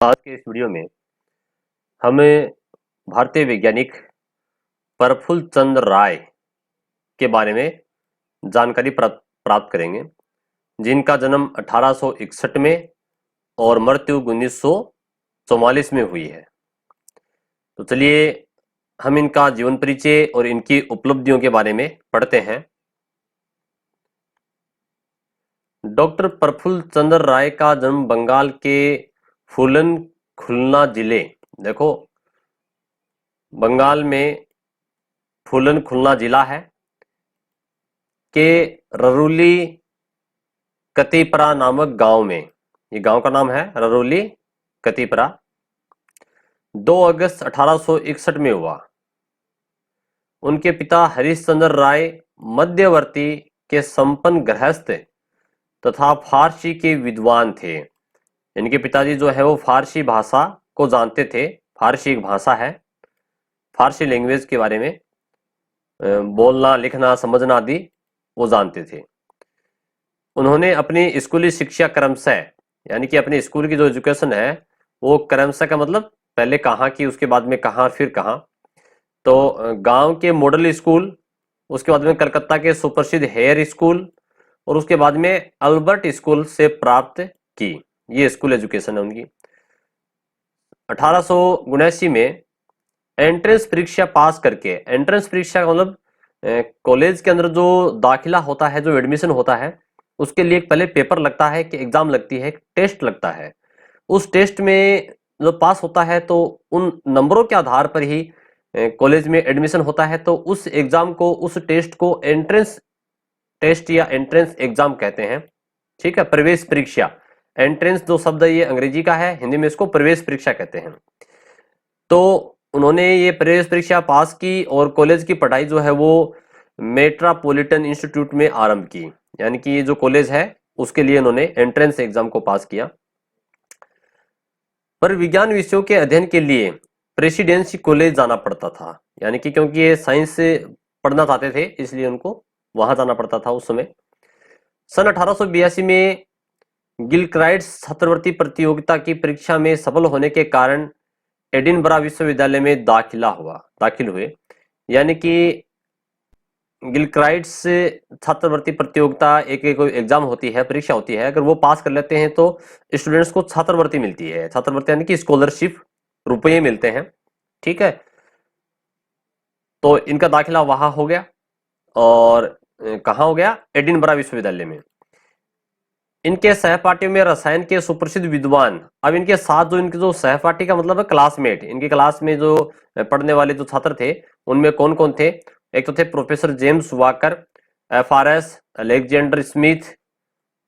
आज के इस वीडियो में हमें भारतीय वैज्ञानिक प्रफुल्ल चंद्र राय के बारे में जानकारी प्राप्त करेंगे, जिनका जन्म 1861 में और मृत्यु 1944 में हुई है। तो चलिए हम इनका जीवन परिचय और इनकी उपलब्धियों के बारे में पढ़ते हैं। डॉक्टर प्रफुल्ल चंद्र राय का जन्म बंगाल के फूलन खुलना जिले, देखो बंगाल में फूलन खुलना जिला है के ररुली कतीपरा नामक गांव में, ये गांव का नाम है ररुली कतीपरा, 2 अगस्त 1861 में हुआ। उनके पिता हरिश्चंद्र राय मध्यवर्ती के संपन्न गृहस्थ तथा फारसी के विद्वान थे। इनके पिताजी जो है वो फारसी भाषा को जानते थे। फारसी एक भाषा है, फारसी लैंग्वेज के बारे में बोलना लिखना समझना आदि वो जानते थे। उन्होंने अपनी स्कूली शिक्षा क्रमशः, यानी कि अपने स्कूल की जो एजुकेशन है वो क्रमशः का मतलब पहले कहाँ की, उसके बाद में कहाँ, फिर कहाँ, तो गांव के मॉडल स्कूल, उसके बाद में कलकत्ता के सुप्रसिद्ध हेयर स्कूल और उसके बाद में अल्बर्ट स्कूल से प्राप्त की। ये स्कूल एजुकेशन है उनकी। 1879 में एंट्रेंस परीक्षा पास करके, एंट्रेंस परीक्षा का मतलब कॉलेज के अंदर जो दाखिला होता है, जो एडमिशन होता है, उसके लिए एक पहले पेपर लगता है कि एग्जाम लगती है, एक टेस्ट लगता है। उस टेस्ट में जो पास होता है तो उन नंबरों के आधार पर ही कॉलेज में एडमिशन होता है। तो उस एग्जाम को, उस टेस्ट को एंट्रेंस टेस्ट या एंट्रेंस एग्जाम कहते हैं। ठीक है, प्रवेश परीक्षा। एंट्रेंस जो शब्द है ये अंग्रेजी का है, हिंदी में इसको प्रवेश परीक्षा कहते हैं। तो उन्होंने ये प्रवेश परीक्षा पास की और कॉलेज की पढ़ाई जो है वो मेट्रोपॉलिटन इंस्टीट्यूट में आरंभ की, यानी कि ये जो कॉलेज है उसके लिए उन्होंने एंट्रेंस एग्जाम को पास किया। पर विज्ञान विषयों के अध्ययन के लिए प्रेसिडेंसी कॉलेज जाना पड़ता था, यानी कि क्योंकि ये साइंस से पढ़ना चाहते थे इसलिए उनको वहां जाना पड़ता था उस समय। सन 1882 में गिलक्राइट्स छात्रवृत्ति प्रतियोगिता की परीक्षा में सफल होने के कारण एडिनबरा विश्वविद्यालय में दाखिल हुए। यानी कि गिलक्राइट्स छात्रवृत्ति प्रतियोगिता एक एग्जाम होती है, परीक्षा होती है, अगर वो पास कर लेते हैं तो स्टूडेंट्स को छात्रवृत्ति मिलती है। छात्रवृत्ति यानी कि स्कॉलरशिप, रुपये मिलते हैं। ठीक है, तो इनका दाखिला वहां हो गया और कहाँ हो गया? एडिनबरा विश्वविद्यालय में। इनके सहपाठियों में रसायन के सुप्रसिद्ध विद्वान, अब इनके साथ जो इनके जो सहपाठी का मतलब है क्लासमेट, इनकी क्लास में जो पढ़ने वाले जो छात्र थे उनमें कौन कौन थे? एक तो थे professor James walker, FRS Alexander Smith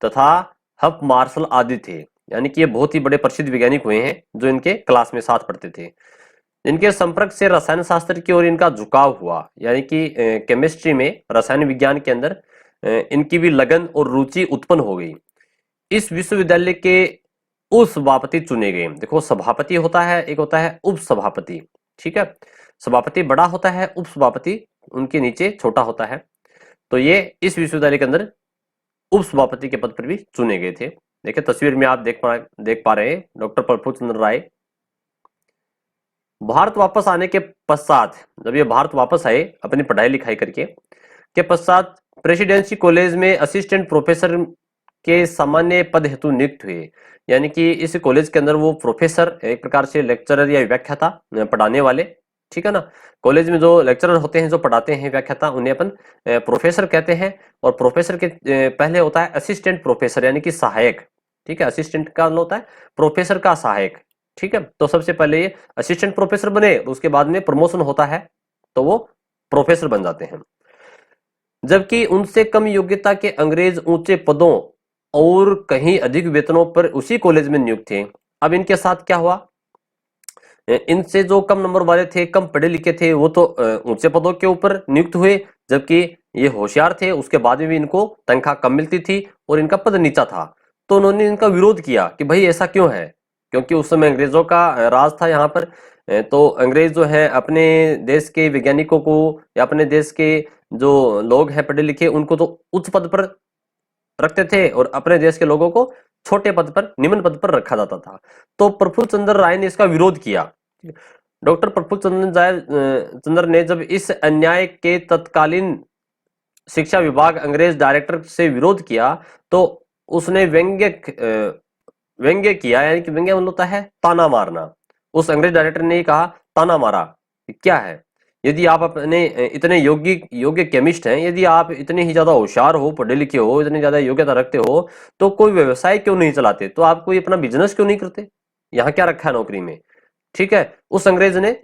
तथा हफ मार्शल आदि थे। यानी कि ये बहुत ही बड़े प्रसिद्ध वैज्ञानिक हुए हैं जो इनके क्लास में साथ पढ़ते थे। इनके संपर्क से रसायन शास्त्र की ओर इनका झुकाव हुआ, यानी कि केमिस्ट्री में, रसायन विज्ञान के अंदर इनकी भी लगन और रुचि उत्पन्न हो गई। इस विश्वविद्यालय के उपसभापति चुने गए। देखो सभापति होता है, एक होता है उपसभापति। ठीक है, सभापति बड़ा होता है, उपसभापति उनके नीचे छोटा होता है। तो ये इस विश्वविद्यालय के अंदर उपसभापति के पद पर भी चुने गए थे। देखिए तस्वीर में आप देख पा रहे हैं डॉक्टर प्रफुल्ल चंद्र राय। भारत वापस आने के पश्चात, जब ये भारत वापस आए अपनी पढ़ाई लिखाई करके के पश्चात, प्रेसिडेंसी कॉलेज में असिस्टेंट प्रोफेसर के सामान्य पद हेतु नियुक्त हुए। यानी कि इस कॉलेज के अंदर वो प्रोफेसर, एक प्रकार से लेक्चरर या व्याख्याता पढ़ाने वाले। ठीक है ना, कॉलेज में जो लेक्चरर होते हैं, जो पढ़ाते हैं, व्याख्याता, उन्हें अपन प्रोफेसर कहते हैं। और प्रोफेसर के पहले होता है असिस्टेंट प्रोफेसर, यानी कि सहायक। ठीक है, असिस्टेंट का मतलब होता है प्रोफेसर का सहायक। ठीक है, तो सबसे पहले ये असिस्टेंट प्रोफेसर बने, उसके बाद में प्रमोशन होता है तो वो प्रोफेसर बन जाते हैं। जबकि उनसे कम योग्यता के अंग्रेज ऊंचे पदों और कहीं अधिक वेतनों पर उसी कॉलेज में नियुक्त थे। अब इनके साथ क्या हुआ? इनसे जो कम नंबर वाले थे, कम पढ़े लिखे थे, वो तो ऊंचे पदों के ऊपर नियुक्त हुए, जबकि ये होशियार थे, उसके बाद में भी इनको तनख्वाह कम मिलती थी और इनका पद नीचा था। तो उन्होंने इनका विरोध किया कि भाई ऐसा क्यों है, क्योंकि उस समय अंग्रेजों का राज था यहाँ पर। तो अंग्रेज जो है अपने देश के वैज्ञानिकों को या अपने देश के जो लोग हैं पढ़े लिखे, उनको तो उच्च पद पर रखते थे और अपने देश के लोगों को छोटे पद पर, निम्न पद पर रखा जाता था। तो प्रफुल्ल चंद्र राय ने इसका विरोध किया। डॉक्टर प्रफुल्ल चंद्र ने जब इस अन्याय के तत्कालीन शिक्षा विभाग अंग्रेज डायरेक्टर से विरोध किया तो उसने व्यंग्य किया, यानी कि व्यंग्य मतलब होता है ताना मारना। उस अंग्रेज डायरेक्टर ने कहा, ताना मारा, क्या है, यदि आप अपने इतने योग्य केमिस्ट हैं, यदि आप इतने ही ज्यादा होशियार हो, पढ़े लिखे हो, इतनी ज्यादा योग्यता रखते हो, तो कोई व्यवसाय क्यों नहीं चलाते, तो आप कोई अपना बिजनेस क्यों नहीं करते, यहाँ क्या रखा है नौकरी में। ठीक है, उस अंग्रेज ने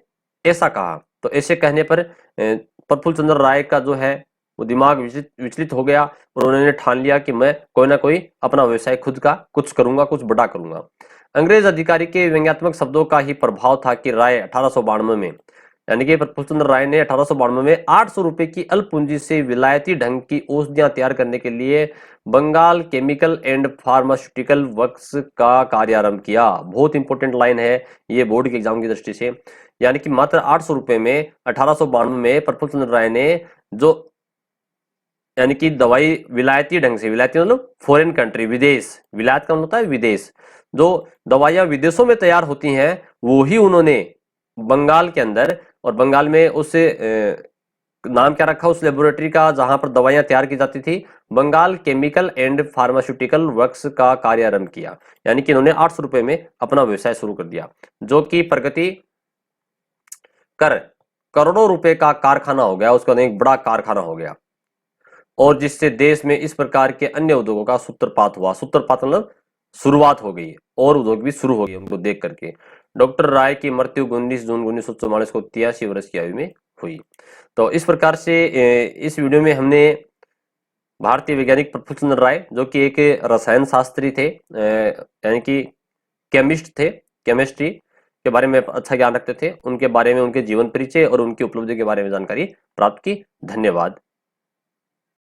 ऐसा कहा। तो ऐसे कहने पर प्रफुल्ल चंद्र राय का जो है वो दिमाग विचलित हो गया और उन्होंने ठान लिया कि मैं कोई ना कोई अपना व्यवसाय खुद का कुछ करूंगा, कुछ बड़ा करूंगा। अंग्रेज अधिकारी के व्यंग्यात्मक शब्दों का ही प्रभाव था कि राय 1892 में, यानी कि प्रफुल्ल चंद्र राय ने 1892 में 800 रुपए की अल्प पूंजी से विलायती ढंग की औषधियां तैयार करने के लिए Bengal Chemical and Pharmaceutical Works का कार्यारंभ किया। बहुत इंपॉर्टेंट लाइन है ये बोर्ड के एग्जाम की दृष्टि से। यानी कि मात्र 800 रुपए में 1892 में प्रफुल्ल चंद्र राय ने जो, यानी कि दवाई विलायती ढंग से, विलायती मतलब फॉरेन कंट्री, विदेश, विलायत का मतलब होता है विदेश, जो दवाइयां विदेशों में तैयार होती हैं वो ही उन्होंने बंगाल के अंदर, और बंगाल में उसे नाम क्या रखा उस लेबोरेटरी का जहां पर दवाइयां तैयार की जाती थी, Bengal Chemical and Pharmaceutical Works का कार्यारंभ किया। यानी कि इन्होंने 800 रुपए में अपना व्यवसाय शुरू कर दिया, जो कि प्रगति कर करोड़ों रुपए का कारखाना हो गया, उसका एक बड़ा कारखाना हो गया, और जिससे देश में इस प्रकार के अन्य उद्योगों का सूत्रपात हुआ। सूत्रपात मतलब शुरुआत हो गई, और उद्योग भी शुरू हो गए उनको देख करके। डॉक्टर राय की मृत्यु 19 जून 1944 को 83 वर्ष की आयु में हुई। तो इस प्रकार से इस वीडियो में हमने भारतीय वैज्ञानिक प्रफुल्ल चंद्र राय, जो कि एक रसायन शास्त्री थे, यानी कि केमिस्ट थे, केमिस्ट्री के बारे में अच्छा ज्ञान रखते थे, उनके बारे में, उनके जीवन परिचय और उनकी उपलब्धि के बारे में जानकारी प्राप्त की। धन्यवाद।